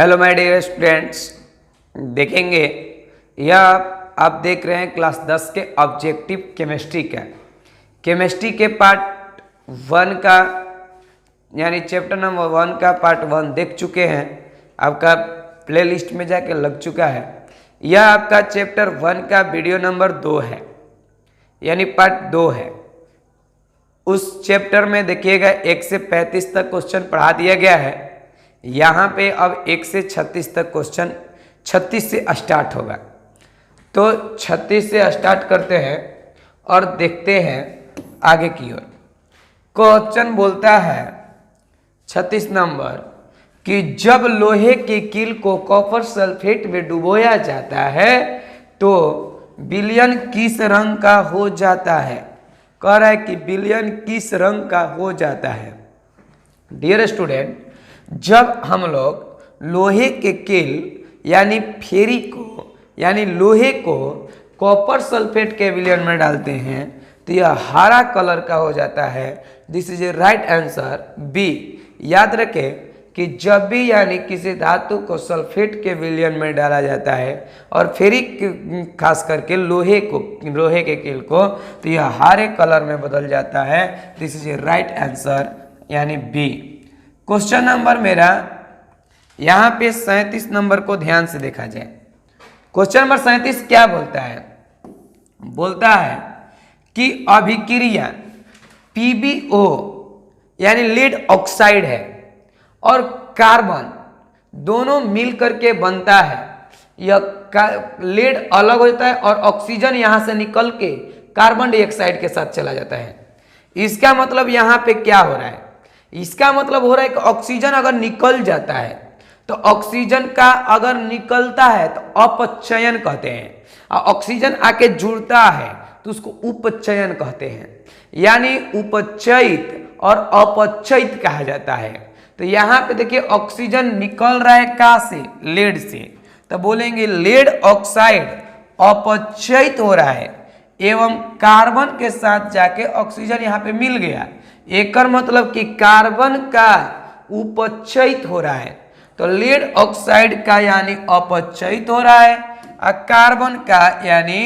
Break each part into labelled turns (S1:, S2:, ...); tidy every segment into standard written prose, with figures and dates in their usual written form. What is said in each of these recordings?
S1: Hello my dear students, देखेंगे यह आप देख रहे हैं क्लास 10 के ऑब्जेक्टिव केमिस्ट्री के पार्ट 1 का यानी चैप्टर नंबर 1 का पार्ट 1 देख चुके हैं। आपका प्लेलिस्ट में जाके लग चुका है। यह आपका चैप्टर 1 का वीडियो नंबर 2 है, यानी पार्ट 2 है। उस चैप्टर में देखिएगा 1 से 35 तक क्वेश्चन पढ़ा दिया गया है। यहाँ पे अब 1 से 36 तक क्वेश्चन 36 से स्टार्ट होगा। तो 36 से स्टार्ट करते हैं और देखते हैं आगे की ओर। क्वेश्चन बोलता है 36 नंबर कि जब लोहे के कील को कॉपर सल्फेट में डुबोया जाता है तो विलयन किस रंग का हो जाता है। कह रहा है कि विलयन किस रंग का हो जाता है। डियर स्टूडेंट, जब हम लोग लोहे के कील यानी फेरी को यानी लोहे को कॉपर सल्फेट के विलयन में डालते हैं तो यह हरा कलर का हो जाता है। This is a right answer B. याद रखें कि जब भी यानी किसी धातु को सल्फेट के विलयन में डाला जाता है और फेरी खास करके लोहे के कील को, तो यह हरे कलर में बदल जाता है। This is a right answer यानी बी। क्वेश्चन नंबर मेरा यहाँ पे 37 नंबर को ध्यान से देखा जाए। क्वेश्चन नंबर 37 क्या बोलता है? बोलता है कि अभिक्रिया PbO यानी लीड ऑक्साइड है और कार्बन दोनों मिल करके बनता है। यह लीड अलग होता है और ऑक्सीजन यहां से निकल के कार्बन डाइऑक्साइड के साथ चला जाता है। इसका मतलब यहां पे क्या हो रहा है? इसका मतलब हो रहा है कि ऑक्सीजन अगर निकल जाता है तो ऑक्सीजन का अगर निकलता है तो अपचयन कहते हैं, और ऑक्सीजन आके जुड़ता है तो उसको उपचयन कहते हैं। यानी उपचयित और अपचयित कहा जाता है। तो यहां पे देखिए ऑक्सीजन निकल रहा है कहां से? लीड से, तो बोलेंगे लीड ऑक्साइड अपचयित हो रहा है एवं कार्बन के साथ जाके ऑक्सीजन यहाँ पे मिल गया। एक मतलब कि कार्बन का उपचयित हो रहा है, तो लीड ऑक्साइड का यानी अपचयित हो रहा है और कार्बन का यानी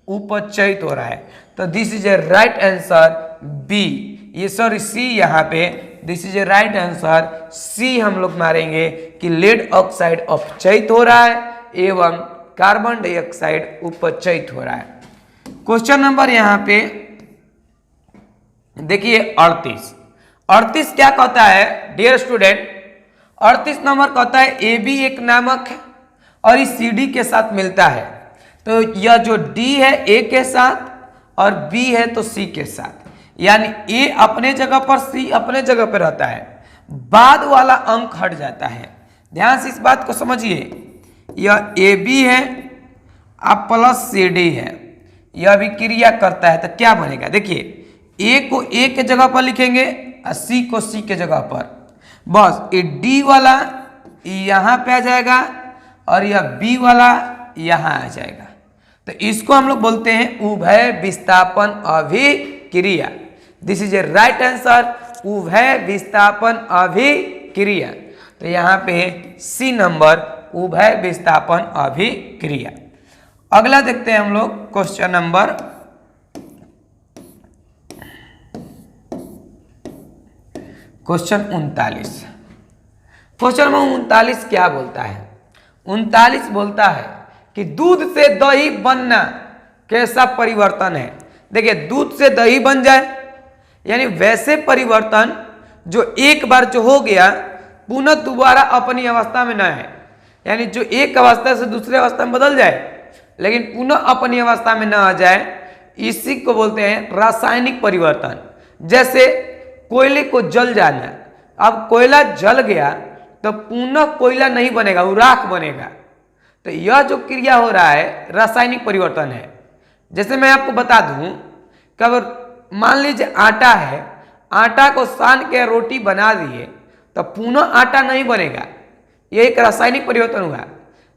S1: उपचयित हो रहा है। तो this is a right answer B. ये सॉरी सी, यहाँ पे this is a right answer C हम लोग मारेंगे कि लीड ऑक्साइड अपचयित हो रहा है एवं कार्बन डाइऑक्साइड उपचयित हो रहा है। क्वेश्चन नंबर यहाँ पे देखिए 38 क्या कहता है डियर स्टूडेंट? 38 नंबर कहता है AB एक नामक है और इस CD के साथ मिलता है। तो यह जो D है A के साथ और B है तो C के साथ, यानी A अपने जगह पर C अपने जगह पर रहता है, बाद वाला अंक हट जाता है। ध्यान से इस बात को समझिए। यह AB है अब प्लस CD है, यह भी क्रिया करता है तो क्या बनेगा? देखिए A को A के जगह पर लिखेंगे और C को C के जगह पर, बस ये D वाला यहाँ पे आ जाएगा और यह B वाला यहाँ आ जाएगा। तो इसको हम लोग बोलते हैं उभय विस्थापन अभिक्रिया। This is a right answer, उभय विस्थापन अभिक्रिया। तो यहाँ पे C नंबर उभय विस्थापन अभिक्रिया। अगला देखते हैं हम लोग क्वेश्चन नंबर 39। क्वेश्चन नंबर 39 क्या बोलता है? 39 बोलता है कि दूध से दही बनना कैसा परिवर्तन है। देखिए दूध से दही बन जाए यानी वैसे परिवर्तन जो एक बार जो हो गया पुनः दोबारा अपनी अवस्था में न है, यानी जो एक अवस्था से दूसरी अवस्था में बदल जाए लेकिन पुनः अपनी अवस्था में न आ जाए, इसी को बोलते हैं रासायनिक परिवर्तन। जैसे कोयले को जल जाना, अब कोयला जल गया तो पुनः कोयला नहीं बनेगा, वो राख बनेगा। तो यह जो क्रिया हो रहा है रासायनिक परिवर्तन है। जैसे मैं आपको बता दूं कि अगर मान लीजिए आटा है, आटा को सान के रोटी बना दिए तो पुनः आटा नहीं बनेगा, यह एक रासायनिक परिवर्तन हुआ।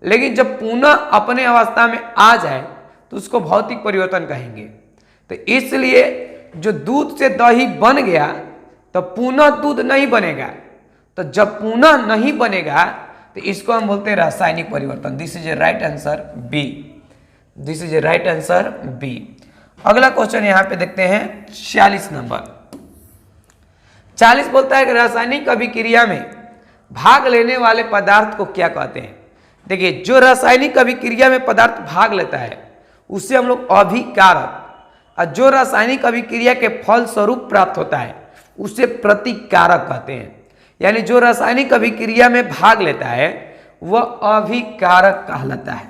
S1: लेकिन जब पुनः अपने अवस्था में आ जाए तो उसको भौतिक परिवर्तन कहेंगे। तो इसलिए जो दूध से दही बन गया तो पुनः दूध नहीं बनेगा, तो जब पुनः नहीं बनेगा तो इसको हम बोलते हैं रासायनिक परिवर्तन। This is a right answer B. This is a right answer B. अगला क्वेश्चन यहां पे देखते हैं 46 नंबर। 40 बोलता है कि रासायनिक अभिक्रिया में भाग लेने वाले पदार्थ को क्या कहते हैं। देखिए, जो रासायनिक अभिक्रिया में पदार्थ भाग लेता है उसे हम लोग अभिकारक, और जो रासायनिक अभिक्रिया के फल स्वरूप प्राप्त होता है उसे प्रतिकारक कहते हैं। यानी जो रासायनिक अभिक्रिया में भाग लेता है वह अभिकारक कहलाता है।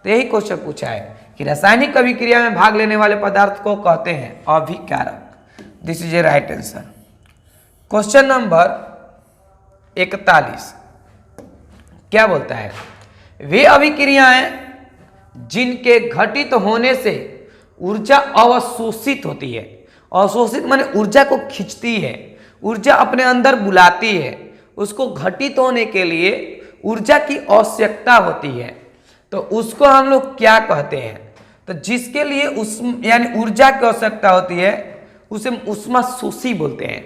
S1: तो यही क्वेश्चन पूछा है कि रासायनिक अभिक्रिया में भाग लेने वाले पदार्थ को कहते हैं अभिकारक। This is a right answer. Question number 41 क्या बोलता है, वे अभिक्रियाएं जिनके घटित होने से ऊर्जा अवशोषित होती है। अवशोषित माने ऊर्जा को खींचती है, ऊर्जा अपने अंदर बुलाती है, उसको घटित होने के लिए ऊर्जा की आवश्यकता होती है, तो उसको हम लोग क्या कहते हैं। तो जिसके लिए यानी ऊर्जा की आवश्यकता होती है उसे हम ऊष्माशोषी बोलते हैं।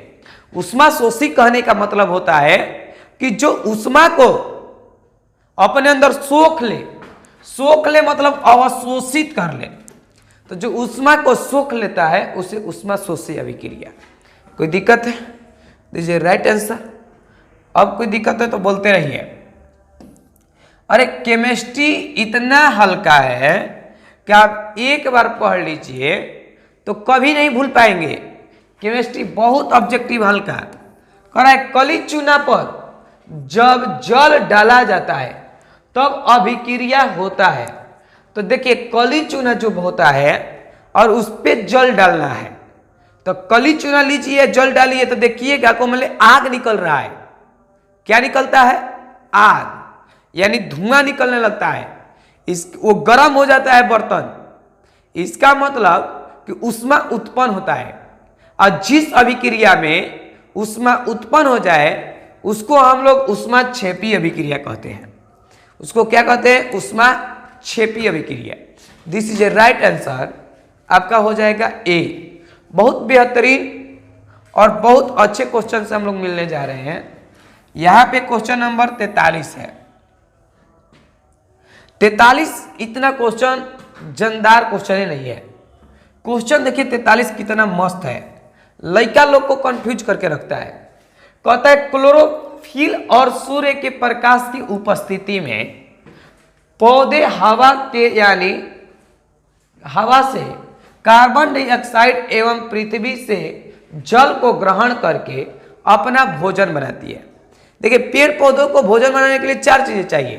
S1: ऊष्माशोषी कहने का मतलब होता है कि जो ऊष्मा को अपने अंदर सोख ले मतलब अवशोषित कर ले। तो जो ऊष्मा को सोख लेता है उसे ऊष्माशोषी अभिक्रिया। कोई दिक्कत है? This is right answer. अब कोई दिक्कत है तो बोलते रहिए। अरे केमिस्ट्री इतना हल्का है कि आप एक बार पढ़ लीजिए तो कभी नहीं भूल पाएंगे। केमिस्ट्री बहुत ऑब्जेक्टिव हल्का। कह रहा है कली चूना पर जब जल डाला जाता है तब अभिक्रिया होता है। तो देखिए, कली चूना जो होता है और उस पे जल डालना है, तो कली चूना लीजिए, जल डालिए, तो देखिएगा को मतलब आग निकल रहा है। क्या निकलता है? आग, यानी धुआं निकलने लगता है। वो गर्म हो जाता है बर्तन। इसका मतलब कि ऊष्मा उत्पन्न होता है, और जिस अभिक्रिया में ऊष्मा उत्पन्न हो जाए उसको हम लोग ऊष्माक्षेपी अभिक्रिया कहते हैं। उसको क्या कहते हैं? ऊष्माक्षेपी अभिक्रिया। This is a right answer. आपका हो जाएगा ए। बहुत बेहतरीन और बहुत अच्छे क्वेश्चन से हम लोग मिलने जा रहे हैं। यहां पे क्वेश्चन नंबर 43 है। 43 इतना क्वेश्चन जानदार क्वेश्चन ही नहीं है। क्वेश्चन देखिए 43 कितना मस्त है, लड़का लोग को कंफ्यूज करके रखता है। कहता है क्लोरोफिल और सूर्य के प्रकाश की उपस्थिति में पौधे हवा के यानी हवा से कार्बन डाइऑक्साइड एवं पृथ्वी से जल को ग्रहण करके अपना भोजन बनाती है। देखिए, पेड़ पौधों को भोजन बनाने के लिए 4 चीजें चाहिए।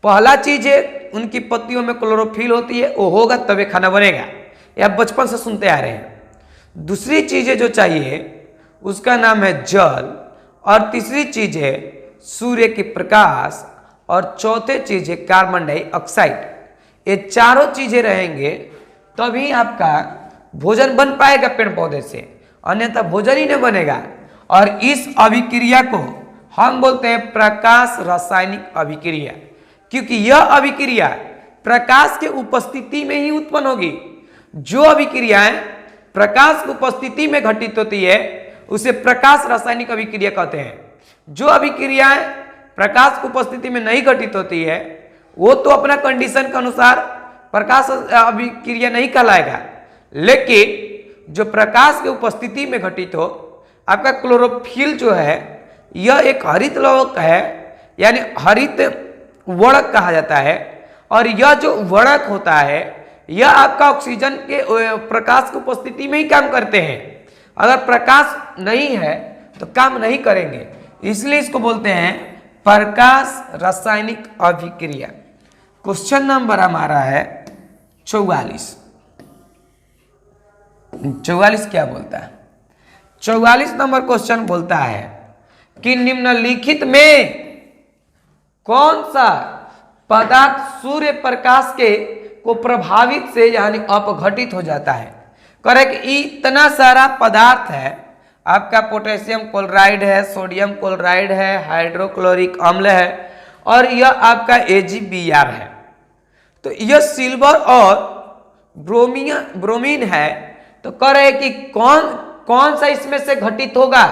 S1: पहला चीज है उनकी पत्तियों में क्लोरोफिल होती है, वो होगा तभी खाना बनेगा। ये आप बचपन से सुनते आ रहे हैं। दूसरी चीजें जो चाहिए उसका नाम है जल, और तीसरी चीज है सूर्य के प्रकाश, और चौथे चीज है कार्बन डाइऑक्साइड। ये चारों चीजें रहेंगे तभी आपका भोजन बन पाएगा पेड़ पौधे से, अन्यथा भोजन ही नहीं बनेगा। और इस अभिक्रिया को हम बोलते हैं प्रकाश रासायनिक अभिक्रिया, क्योंकि यह अभिक्रिया प्रकाश के उपस्थिति में ही उत्पन्न होगी। जो अभिक्रियाएं प्रकाश की उपस्थिति में घटित होती है उसे प्रकाश रासायनिक अभिक्रिया कहते हैं। जो अभिक्रियाएं प्रकाश की उपस्थिति में नहीं घटित होती है वो तो अपना कंडीशन के अनुसार प्रकाश अभिक्रिया नहीं कहलाएगा, लेकिन जो प्रकाश की उपस्थिति में घटित हो, आपका क्लोरोफिल जो है यह एक हरित लवक है, यानी हरित वर्णक कहा जाता है। और यह जो वर्णक होता है यह आपका ऑक्सीजन के प्रकाश की उपस्थिति में ही काम करते हैं। अगर प्रकाश नहीं है तो काम नहीं करेंगे, इसलिए इसको बोलते हैं प्रकाश रासायनिक अभिक्रिया। क्वेश्चन नंबर हमारा है 44। 44 क्या बोलता है? 44 नंबर क्वेश्चन बोलता है कि निम्नलिखित में कौन सा पदार्थ सूर्य प्रकाश के को प्रभावित से यानी अपघटित हो जाता है। करेक्ट, इतना सारा पदार्थ है। आपका पोटेशियम क्लोराइड है, सोडियम क्लोराइड है, हाइड्रोक्लोरिक अम्ल है, और यह आपका AgBr है। तो यह सिल्वर और ब्रोमीन है। तो कह रहे कि कौन सा इसमें से घटित होगा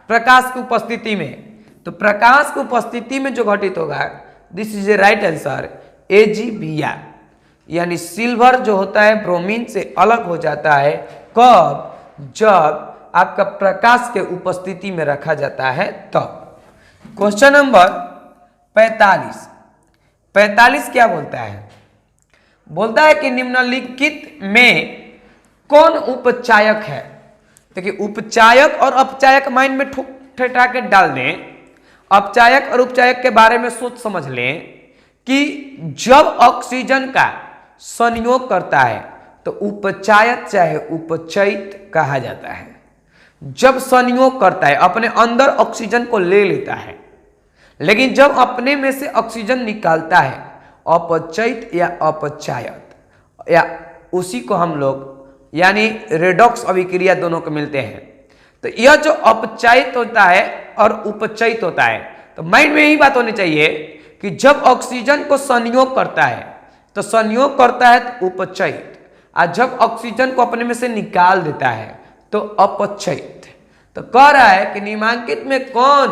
S1: प्रकाश की उपस्थिति में? तो प्रकाश की उपस्थिति में जो घटित होगा, this is a right answer, AgBr। यानी सिल्वर जो होता है ब्रोमीन से अलग हो जाता है कब? जब आपका प्रकाश के उपस्थिति में रखा जाता है तब। क्वेश्चन नंबर 45 क्या बोलता है? बोलता है कि निम्नलिखित में कौन उपचायक है? देखिए, उपचायक और अपचायक माइंड में ठुक ठेठा के डाल दें। अपचायक और उपचायक के बारे में सोच समझ लें कि जब ऑक्सीजन का संयोग करता है तो उपचायक चाहे उपचयित कहा जाता है। जब संयोग करता है, अपने अंदर ऑक्सीजन को ले लेता है, लेकिन जब अपने में से ऑक्सीजन निकालता है, अपचयित या अपचायक, या उसी को हम लोग यानी रेडॉक्स अभिक्रिया दोनों को मिलते हैं। तो यह जो अपचयित होता है और उपचयित होता है, तो माइंड में यही बात होनी चाहिए कि जब ऑक्सीजन को संयोग करता है तो संयोग करता है तो उपचयित, और जब ऑक्सीजन को अपने में से निकाल देता है तो अपचयित। तो कह रहा है कि निम्नांकित में कौन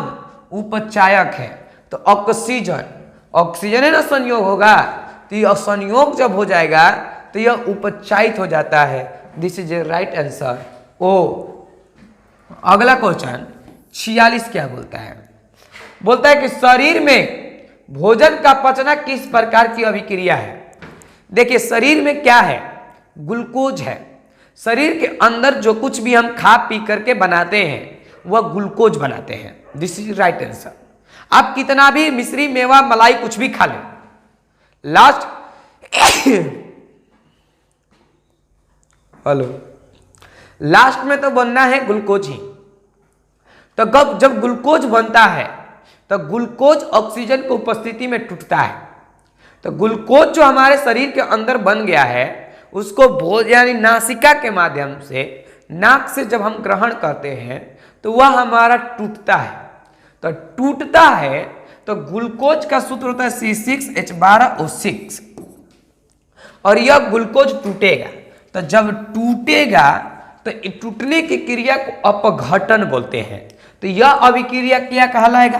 S1: उपचायक है? तो ऑक्सीजन। ऑक्सीजन है ना संयोग होगा, तो यह संयोग जब हो जाएगा तो यह उपचायित हो जाता है। This is a right answer, ओ। अगला क्वेश्चन 46 क्या बोलता है? बोलता है कि शरीर में भोजन का पचना किस प्रकार की अभिक्रिया है? देखिए, शरीर में क्या है? ग्लूकोज है। शरीर के अंदर जो कुछ भी हम खा पी करके बनाते हैं वह ग्लूकोज बनाते हैं। This is right answer. आप कितना भी मिश्री, मेवा, मलाई कुछ भी खा लें, लास्ट लास्ट में तो बनना है ग्लूकोज ही। तो जब ग्लूकोज बनता है तो ग्लूकोज ऑक्सीजन की उपस्थिति में टूटता है। तो ग्लूकोज जो हमारे शरीर के अंदर बन गया है उसको भोजन यानी नासिका के माध्यम से, नाक से जब हम ग्रहण करते हैं तो वह हमारा टूटता है। तो टूटता है तो ग्लूकोज का सूत्र होता है C6H12O6, और यह ग्लूकोज टूटेगा। तो जब टूटेगा तो टूटने की क्रिया को अपघटन बोलते हैं। तो यह अभिक्रिया क्या कहलाएगा?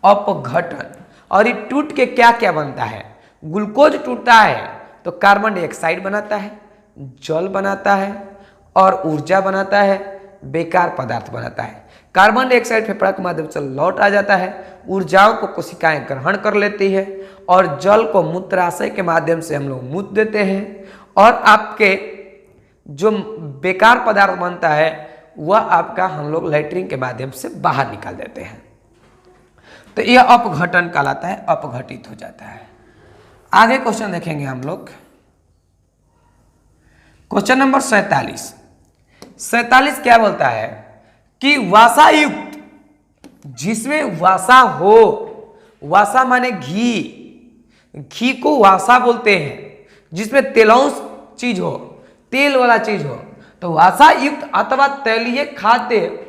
S1: अपघटन। और ये टूट के क्या क्या बनता है? ग्लूकोज टूटता है तो कार्बन डाइऑक्साइड बनाता है, जल बनाता है और ऊर्जा बनाता है, बेकार पदार्थ बनाता है। कार्बन डाइऑक्साइड फेफड़ा के माध्यम से लौट आ जाता है, ऊर्जाओं को कोशिकाएं ग्रहण कर लेती है, और जल को मूत्राशय के माध्यम से हम लोग मूत्र देते हैं, और आपके जो बेकार पदार्थ बनता है वह आपका हम लोग लैट्रिन के माध्यम से बाहर निकाल देते हैं। तो यह अपघटन कहलाता है, अपघटित हो जाता है। आगे क्वेश्चन देखेंगे हम लोग। क्वेश्चन नंबर 47 क्या बोलता है कि वसा युक्त, जिसमें वसा हो, वसा माने घी, घी को वसा बोलते हैं, जिसमें तेलौस चीज हो, तेल वाला चीज हो, तो वसा युक्त अथवा तैलीय खाद्य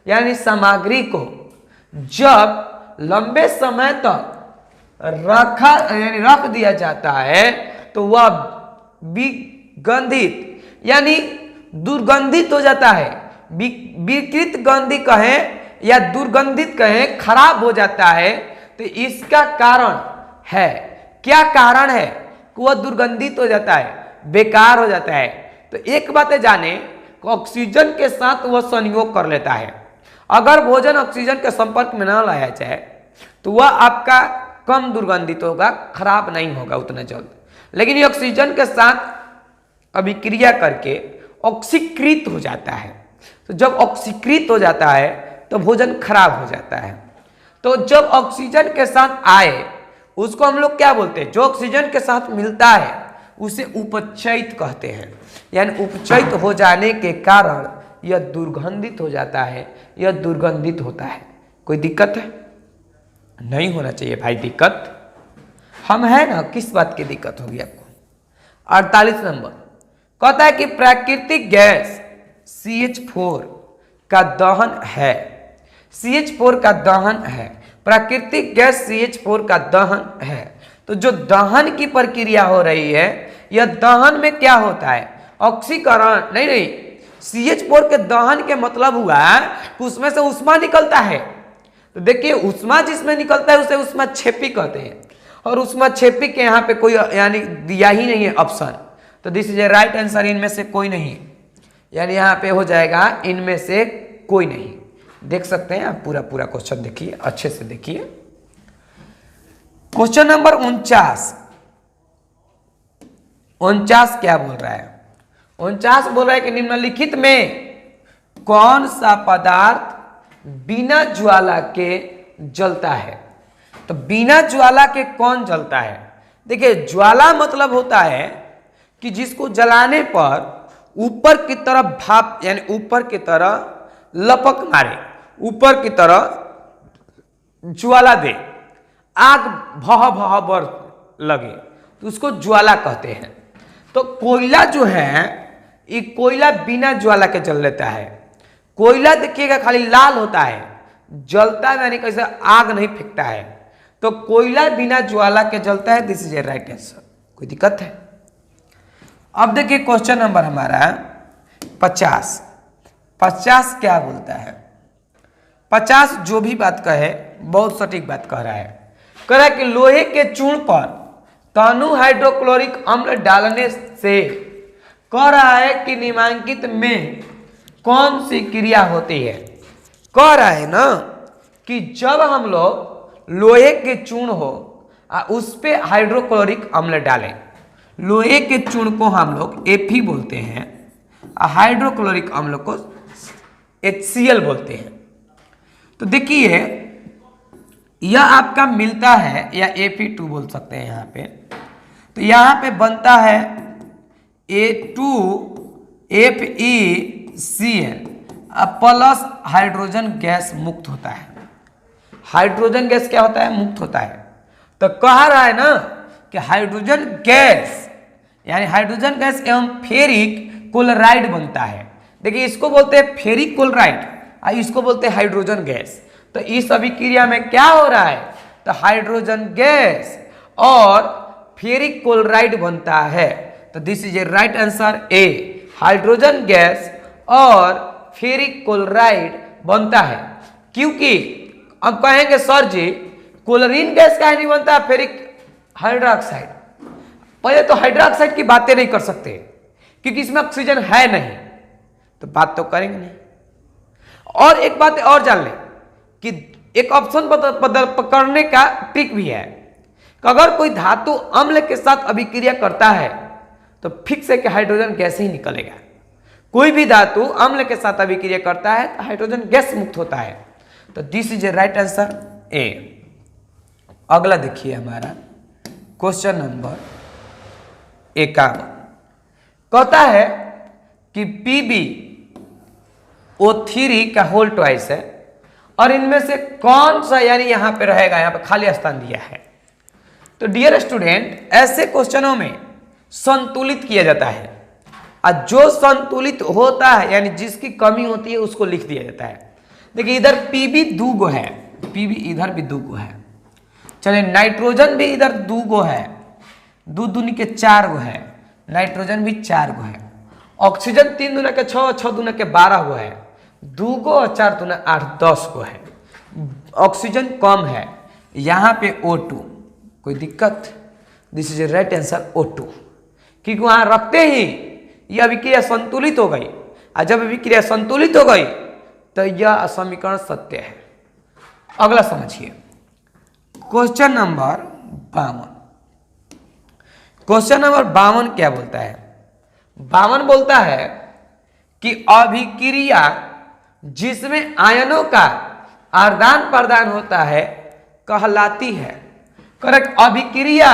S1: यानी सामग्री को जब लंबे समय तक रख दिया जाता है तो वह विगंधित यानी दुर्गंधित हो जाता है। विकृत गंधी कहें या दुर्गंधित कहें, खराब हो जाता है। तो इसका कारण है, क्या कारण है कि वह दुर्गंधित हो जाता है, बेकार हो जाता है? तो एक बात है जाने कि ऑक्सीजन के साथ वह संयोग कर लेता है। अगर भोजन ऑक्सीजन के संपर्क में न लाया जाए तो वह आपका कम दुर्गंधित होगा, खराब नहीं होगा उतना जल्द। लेकिन ये ऑक्सीजन के साथ अभिक्रिया करके ऑक्सीकृत हो जाता है। तो जब ऑक्सीकृत हो जाता है तो भोजन खराब हो जाता है। तो जब ऑक्सीजन के साथ आए उसको हम लोग क्या बोलते हैं? जो ऑक्सीजन के साथ मिलता है उसे उपचयित कहते हैं। यानी उपचयित हो जाने के कारण यह दुर्गंधित हो जाता है, यह दुर्गंधित होता है। कोई दिक्कत है? नहीं होना चाहिए भाई दिक्कत। हम है ना, किस बात की दिक्कत होगी आपको? 48 नंबर कहता है कि प्राकृतिक गैस CH4 का दहन है, CH4 का दहन है, प्राकृतिक गैस CH4 का दहन है। तो जो दहन की प्रक्रिया हो रही है, यह दहन में क्या होता है? ऑक्सीकरण नहीं, CH4 के दहन के मतलब हुआ कि उसमें से ऊष्मा निकलता है। तो देखिए ऊष्मा जिसमें निकलता है उसे ऊष्मा क्षेपी कहते हैं, और ऊष्मा क्षेपी के यहाँ पे कोई यानी दिया ही नहीं है ऑप्शन, तो this is a right answer, इनमें से कोई नहीं, यानी यहाँ पे हो जाएगा इनमें से कोई नहीं। देख सकते हैं आप, पूरा पूरा क्वेश्चन देखिए, अच्छे से देखिए। क्वेश्चन नंबर 49 क्या बोल रहा है? 49 बोल रहा है कि निम्नलिखित में कौन सा पदार्थ बिना ज्वाला के जलता है? तो बिना ज्वाला के कौन जलता है? देखिए ज्वाला मतलब होता है कि जिसको जलाने पर ऊपर की तरफ भाप यानी ऊपर की तरह लपक मारे, ऊपर की तरह ज्वाला दे, आग भह भह बर लगे, तो उसको ज्वाला कहते हैं। तो कोयला जो है ये कोयला बिना ज्वाला के जल लेता है। कोयला देखिएगा खाली लाल होता है, जलता है यानी कैसे आग नहीं फेंकता है, तो कोयला बिना ज्वाला के जलता है। This is a right answer. कोई दिक्कत है? अब देखिए क्वेश्चन नंबर हमारा 50 क्या बोलता है? 50 जो भी बात कहे बहुत सटीक बात कह रहा है। कह रहा है कि लोहे के चूर्ण पर तनु हाइड्रोक्लोरिक अम्ल डालने से कह रहा है कि निम्नलिखित में कौन सी क्रिया होती है? कह रहा है ना कि जब हम लोग लोहे के चूर्ण हो उस पे हाइड्रोक्लोरिक अम्ल डालें, लोहे के चूर्ण को हम लोग Fe बोलते हैं, हाइड्रोक्लोरिक अम्ल को HCl बोलते हैं। तो देखिए यह आपका मिलता है, या Fe2 बोल सकते हैं यहाँ पे, तो यहाँ पे बनता है A2FeCl प्लस हाइड्रोजन गैस मुक्त होता है। हाइड्रोजन गैस क्या होता है? मुक्त होता है। तो कह रहा है ना कि हाइड्रोजन गैस यानी हाइड्रोजन गैस एवं फेरिक क्लोराइड बनता है। देखिए इसको बोलते हैं फेरिक क्लोराइड और इसको बोलते हैं हाइड्रोजन गैस। तो इस अभिक्रिया में क्या हो रहा है? तो हाइड्रोजन गैस और फेरिक क्लोराइड बनता है। तो this is a right answer A, hydrogen gas और फेरिक क्लोराइड बनता है। क्योंकि अब कहेंगे सर जी क्लोरीन गैस का नहीं बनता, फेरिक हाइड्रोक्साइड। पहले तो हाइड्रोक्साइड की बातें नहीं कर सकते क्योंकि इसमें ऑक्सीजन है नहीं, तो बात तो करेंगे नहीं। और एक बात और जान लें कि एक ऑप्शन पकड़ने का ट्रिक भी है कि अगर कोई धातु अम्ल के साथ अभिक्रिया करता है तो फिक्स है कि हाइड्रोजन गैस ही निकलेगा। कोई भी धातु अम्ल के साथ अभिक्रिया करता है तो हाइड्रोजन गैस मुक्त होता है। तो this is a right answer A. अगला देखिए हमारा क्वेश्चन नंबर 51 कहता है कि PbO3 का होल ट्वाइस है और इनमें से कौन सा यानी यहां पे रहेगा, यहां पे खाली स्थान दिया है। तो डियर स्टूडेंट ऐसे क्वेश्चनों में संतुलित किया जाता है और जो संतुलित होता है यानी जिसकी कमी होती है उसको लिख दिया जाता है। देखिए इधर Pb 2 गो है, Pb इधर भी 2 गो है, चलिए नाइट्रोजन भी इधर 2 गो है, 2 दूनी के 4 गो है, नाइट्रोजन भी 4 गो है, ऑक्सीजन 3 दूना के 6, 6 दूना के 12 गो है, 2 गो और 4 दूना 8, 10 गो है। ऑक्सीजन कम है यहाँ पे O2, कोई दिक्कत? This is a right answer O2, क्योंकि वहां रखते ही यह अभिक्रिया संतुलित हो गई और जब अभिक्रिया संतुलित हो गई तो यह समीकरण सत्य है। अगला समझिए क्वेश्चन नंबर 52। क्वेश्चन नंबर 52 क्या बोलता है? 52 बोलता है कि अभिक्रिया जिसमें आयनों का आदान प्रदान होता है कहलाती है। करेक्ट, अभिक्रिया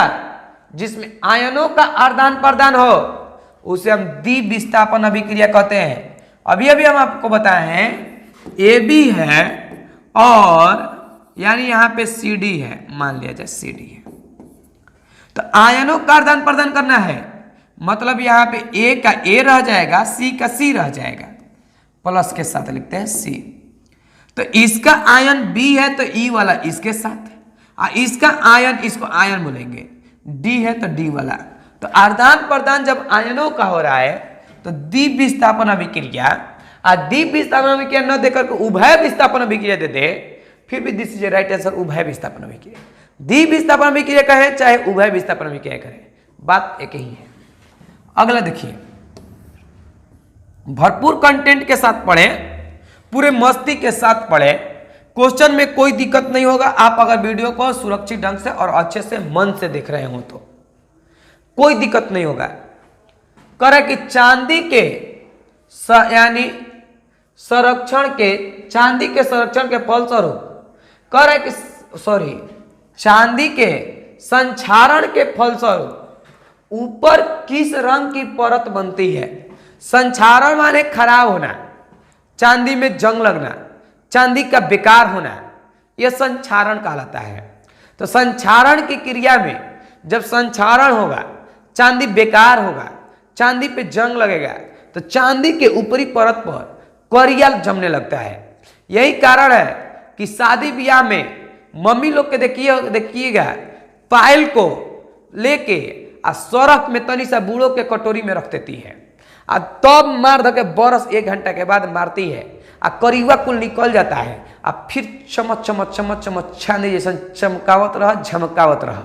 S1: जिसमें आयनों का आदान प्रदान हो उसे हम द्विविस्थापन अभिक्रिया कहते हैं। अभी अभी हम आपको बताए हैं AB है और यानी यहां पे CD है, मान लिया जाए CD है, तो आयनों का आदान प्रदान करना है, मतलब यहां पे A का A रह जाएगा, C का C रह जाएगा, प्लस के साथ लिखते हैं C। तो इसका आयन B है तो E वाला इसके साथ, और इसका आयन इसको आयन बोलेंगे, D है तो D वाला। तो आदान प्रदान जब आयनों का हो रहा है तो द्विविस्थापन अभिक्रिया, और द्विविस्थापन अभिक्रिया न देकर के उभय विस्थापन अभिक्रिया दे दे फिर भी this is a right answer, उभय विस्थापन अभिक्रिया। द्विविस्थापन अभिक्रिया कहें चाहे उभय विस्थापन अभिक्रिया करें, बात एक ही है। अगला देखिए, भरपूर कंटेंट के साथ पढ़ें, पूरे मस्ती के साथ पढ़ें, क्वेश्चन में कोई दिक्कत नहीं होगा। आप अगर वीडियो को सुरक्षित ढंग से और अच्छे से मन से देख रहे हो तो कोई दिक्कत नहीं होगा। करे कि चांदी के यानी संरक्षण के, चांदी के संरक्षण के फलस्वरूप करे कि चांदी के संक्षारण के फलस्वरूप ऊपर किस रंग की परत बनती है। संक्षारण माने खराब होना, चांदी में जंग लगना, चांदी का बेकार होना, यह संक्षारण कहलाता है। तो संक्षारण की क्रिया में जब संक्षारण होगा, चांदी बेकार होगा, चांदी पे जंग लगेगा, तो चांदी के ऊपरी परत पर करिया जमने लगता है। यही कारण है कि शादी ब्याह में मम्मी लोग के देखिएगा पायल को लेके आ सरफ में तनी सा बूढ़ों के कटोरी में रख देती है, आ तब मार धके बरस 1 घंटा के बाद मारती है, आ करीवा कुल निकल जाता है, आ फिर चमक चमक चमक चमक छाने जैसा चमकावत रह झमकावत रह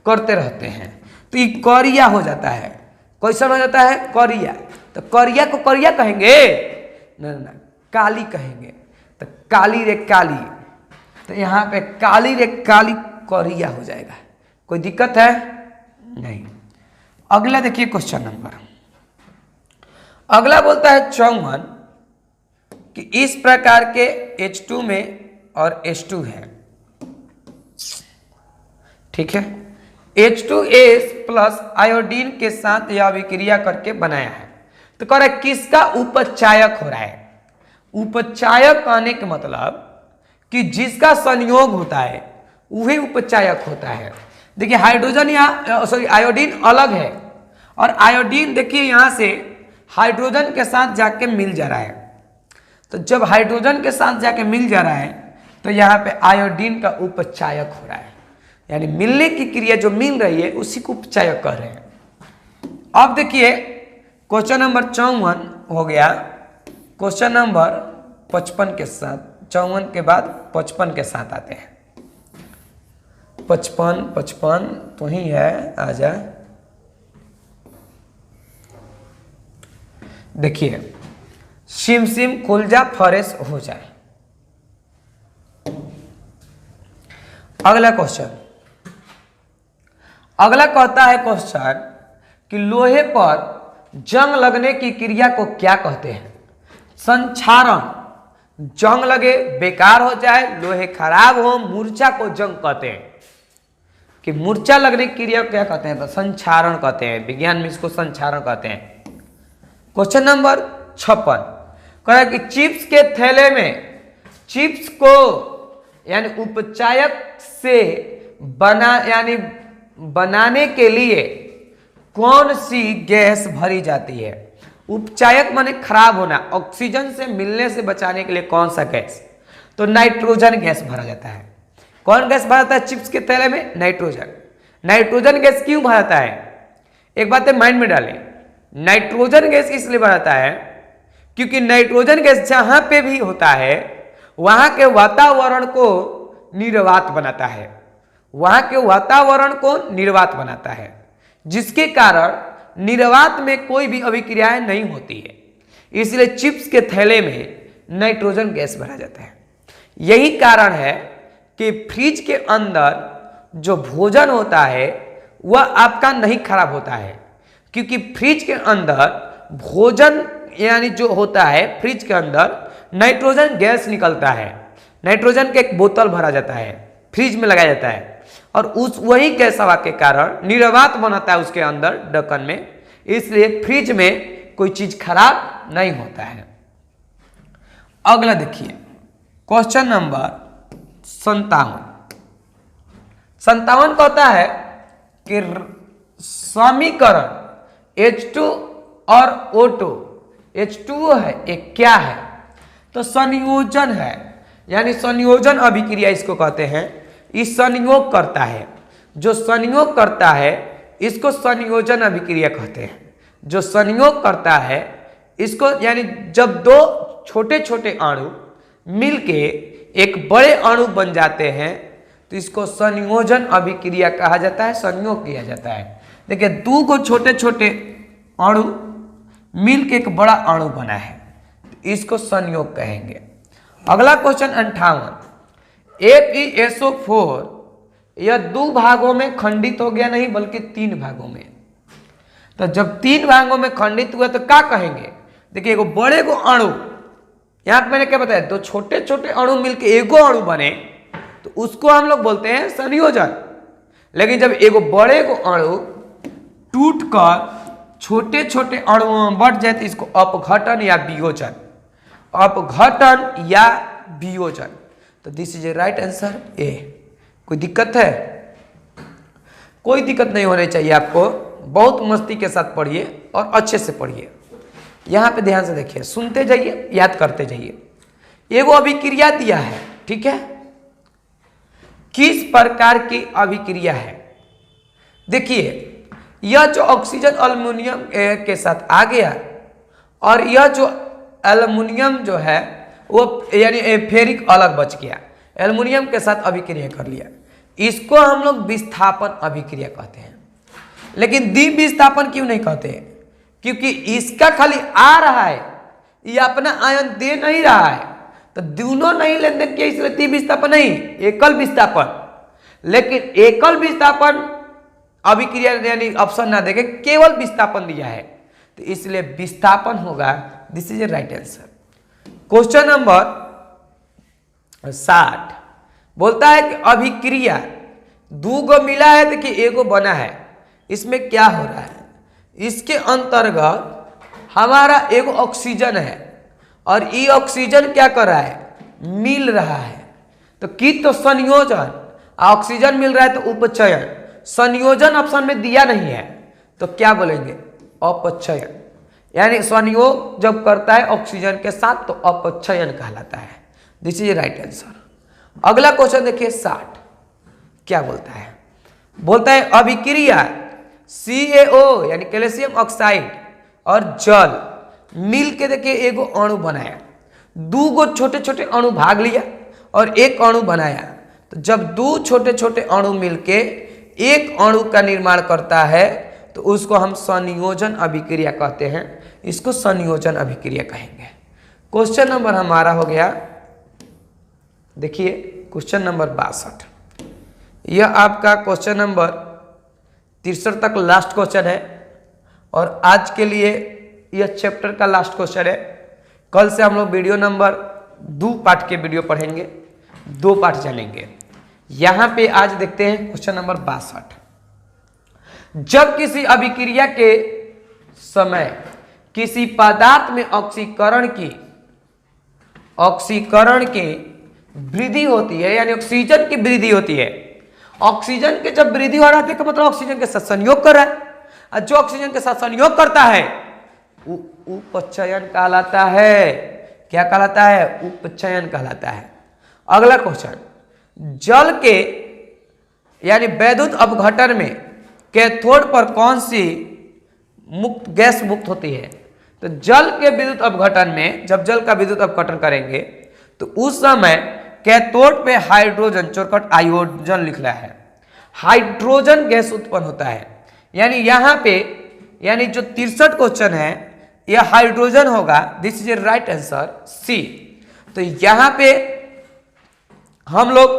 S1: करते रहते हैं, तो ये करिया हो जाता है। कैसा हो जाता है? करिया। तो करिया को करिया कहेंगे ना, काली कहेंगे। तो काली रे काली, तो यहाँ पे काली रे काली करिया हो जाएगा। कोई दिक्कत है? नहीं। अगला देखिए क्वेश्चन नंबर, अगला बोलता है 54 कि इस प्रकार के H2 में और H2 है, ठीक है। H2S प्लस आयोडीन के साथ यह अभिक्रिया करके बनाया है। तो कह रहा है किसका उपचायक हो रहा है। उपचायक कहने का मतलब कि जिसका संयोग होता है वही उपचायक होता है। देखिए हाइड्रोजन यहाँ आयोडीन अलग है, और आयोडीन देखिए यहाँ से हाइड्रोजन के साथ जाके मिल जा रहा है। तो जब हाइड्रोजन के साथ जाके मिल जा रहा है तो यहाँ पे आयोडीन का उपचायक हो रहा है, यानी मिलने की क्रिया जो मिल रही है उसी को उपचायक कह रहे हैं। अब देखिए क्वेश्चन नंबर 54 हो गया। क्वेश्चन नंबर 55 के साथ, 54 के बाद 55 के साथ आते हैं। 55 तो ही है, आजा। देखिए सिम सिम खुल जा फरेश हो जाए। अगला क्वेश्चन, अगला कहता है क्वेश्चन कि लोहे पर जंग लगने की क्रिया को क्या कहते हैं। संक्षारण, जंग लगे बेकार हो जाए, लोहे खराब हो, मूर्छा को जंग कहते हैं। कि मूर्छा लगने की क्रिया को क्या कहते हैं? तो संक्षारण कहते हैं, विज्ञान में इसको संक्षारण कहते हैं। क्वेश्चन नंबर 56 कह रहा है कि चिप्स के थैले में चिप्स को यानी उपचायक से बनाने के लिए कौन सी गैस भरी जाती है। उपचायक माने खराब होना, ऑक्सीजन से मिलने से बचाने के लिए कौन सा गैस? तो नाइट्रोजन गैस भरा जाता है। कौन गैस भरा जाता है चिप्स के थैले में? नाइट्रोजन। नाइट्रोजन गैस क्यों भरा जाता है? एक बात माइंड में डालें, नाइट्रोजन गैस इसलिए भरा जाता है क्योंकि नाइट्रोजन गैस जहां पे भी होता है वहां के वातावरण को निर्वात बनाता है, वहां के वातावरण को निर्वात बनाता है, जिसके कारण निर्वात में कोई भी अभिक्रियाएं नहीं होती है। इसलिए चिप्स के थैले में नाइट्रोजन गैस भरा जाता है। यही कारण है कि फ्रिज के अंदर जो भोजन होता है वह आपका नहीं खराब होता है, क्योंकि फ्रिज के अंदर भोजन यानी जो होता है फ्रिज के अंदर नाइट्रोजन गैस निकलता है। नाइट्रोजन का एक बोतल भरा जाता है, फ्रिज में लगाया जाता है, और उस वही गैस हवा के कारण निर्वात बनाता है उसके अंदर ढक्कन में, इसलिए फ्रिज में कोई चीज खराब नहीं होता है। अगला देखिए क्वेश्चन नंबर 57 कहता है कि समीकरण H2 और O2, H2O है, एक क्या है? तो संयोजन है, यानी संयोजन अभिक्रिया इसको कहते हैं। इस संयोग करता है, जो संयोग करता है इसको संयोजन अभिक्रिया कहते हैं। जो संयोग करता है इसको, यानी जब दो छोटे छोटे अणु मिलके एक बड़े अणु बन जाते हैं तो इसको संयोजन अभिक्रिया कहा जाता है, संयोग किया जाता है। देखिए 2 को छोटे छोटे अणु मिलकर एक बड़ा अणु बना है, इसको संयोग कहेंगे। अगला क्वेश्चन 58, FeSO4 यह 2 भागों में खंडित हो गया, नहीं बल्कि 3 भागों में। तो जब 3 भागों में खंडित हुआ तो क्या कहेंगे? देखिए एगो बड़े को अणु, यहां पे मैंने क्या बताया, 2 छोटे छोटे अणु मिलकर एगो अणु बने तो उसको हम लोग बोलते हैं संयोजन। लेकिन जब एगो बड़े को अणु टूटकर छोटे छोटे अणुओं में बढ़ जाए तो इसको अपघटन या वियोजन, अपघटन या वियोजन। तो this is a right answer A. कोई दिक्कत है? कोई दिक्कत नहीं होनी चाहिए आपको, बहुत मस्ती के साथ पढ़िए और अच्छे से पढ़िए। यहां पे ध्यान से देखिए, सुनते जाइए, याद करते जाइए। एगो अभिक्रिया दिया है, ठीक है, किस प्रकार की अभिक्रिया है? देखिए यह जो ऑक्सीजन एल्युमिनियम के साथ आ गया और यह जो एल्युमिनियम जो है वो यानी फेरिक अलग बच गया, एल्युमिनियम के साथ अभिक्रिया कर लिया, इसको हम लोग विस्थापन अभिक्रिया कहते हैं। लेकिन द्विविस्थापन क्यों नहीं कहते? क्योंकि इसका खाली आ रहा है, ये अपना आयन दे नहीं रहा है, तो दोनों नहीं लेन देन किया, इसलिए द्विविस्थापन नहीं, एकल विस्थापन। लेकिन एकल विस्थापन अभिक्रिया यानी ऑप्शन ना देके केवल विस्थापन दिया है, तो इसलिए विस्थापन होगा। This is a right answer. Question number 60 बोलता है कि अभिक्रिया 2 को मिला है, देखिए एगो बना है, इसमें क्या हो रहा है? इसके अंतर्गत हमारा एगो ऑक्सीजन है और ये ऑक्सीजन क्या कर रहा है? मिल रहा है। तो की तो संयोजन, ऑक्सीजन मिल रहा है तो उपचयन, संयोजन ऑप्शन में दिया नहीं है तो क्या बोलेंगे? अपचयन। यानी संयोग जब करता है ऑक्सीजन के साथ तो अपचयन कहलाता है। This is right answer. अगला क्वेश्चन देखिए 60 क्या बोलता है? बोलता है अभिक्रिया CaO यानी कैल्शियम ऑक्साइड और जल मिल के देखिए एगो अणु बनाया, 2 गो छोटे छोटे अणु भाग लिया और एक अणु बनाया। तो जब 2 छोटे छोटे अणु मिलके एक अणु का निर्माण करता है तो उसको हम संयोजन अभिक्रिया कहते हैं, इसको संयोजन अभिक्रिया कहेंगे। क्वेश्चन नंबर हमारा हो गया, देखिए क्वेश्चन नंबर 62। यह आपका क्वेश्चन नंबर 63 तक लास्ट क्वेश्चन है और आज के लिए यह चैप्टर का लास्ट क्वेश्चन है। कल से हम लोग वीडियो नंबर 2 पार्ट के वीडियो पढ़ेंगे, 2 पार्ट जानेंगे। यहां पे आज देखते हैं क्वेश्चन नंबर 62। जब किसी अभिक्रिया के समय किसी पदार्थ में ऑक्सीकरण की वृद्धि होती है, यानी ऑक्सीजन की वृद्धि होती है। ऑक्सीजन के जब वृद्धि हो रहा है तो मतलब ऑक्सीजन के साथ संयोग कर रहा है, और जो ऑक्सीजन के साथ संयोग करता है उपचयन कहलाता है। क्या कहलाता है? उपचयन कहलाता है। अगला क्वेश्चन, जल के यानी वैद्युत अपघटन में कैथोड पर कौन सी मुक्त गैस मुक्त होती है? तो जल के विद्युत अपघटन में जब जल का विद्युत अपघटन करेंगे तो उस समय कैथोड पे हाइड्रोजन, चौकट आयोडन लिख रहा है, हाइड्रोजन गैस उत्पन्न होता है। यानी यहां पे यानी जो 63 क्वेश्चन है यह हाइड्रोजन होगा। This is a right answer C. तो यहां पे हम लोग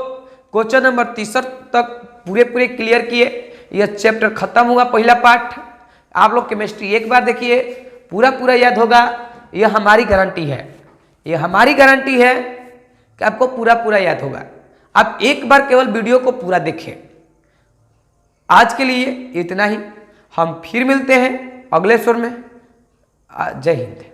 S1: क्वेश्चन नंबर 63 तक पूरे क्लियर किए। यह चैप्टर खत्म हुआ, पहला पार्ट। आप लोग केमिस्ट्री एक बार देखिए, पूरा याद होगा। यह हमारी गारंटी है, यह हमारी गारंटी है कि आपको पूरा याद होगा। आप एक बार केवल वीडियो को पूरा देखें। आज के लिए इतना ही, हम फिर मिलते हैं अगले स्वर में। जय हिंद।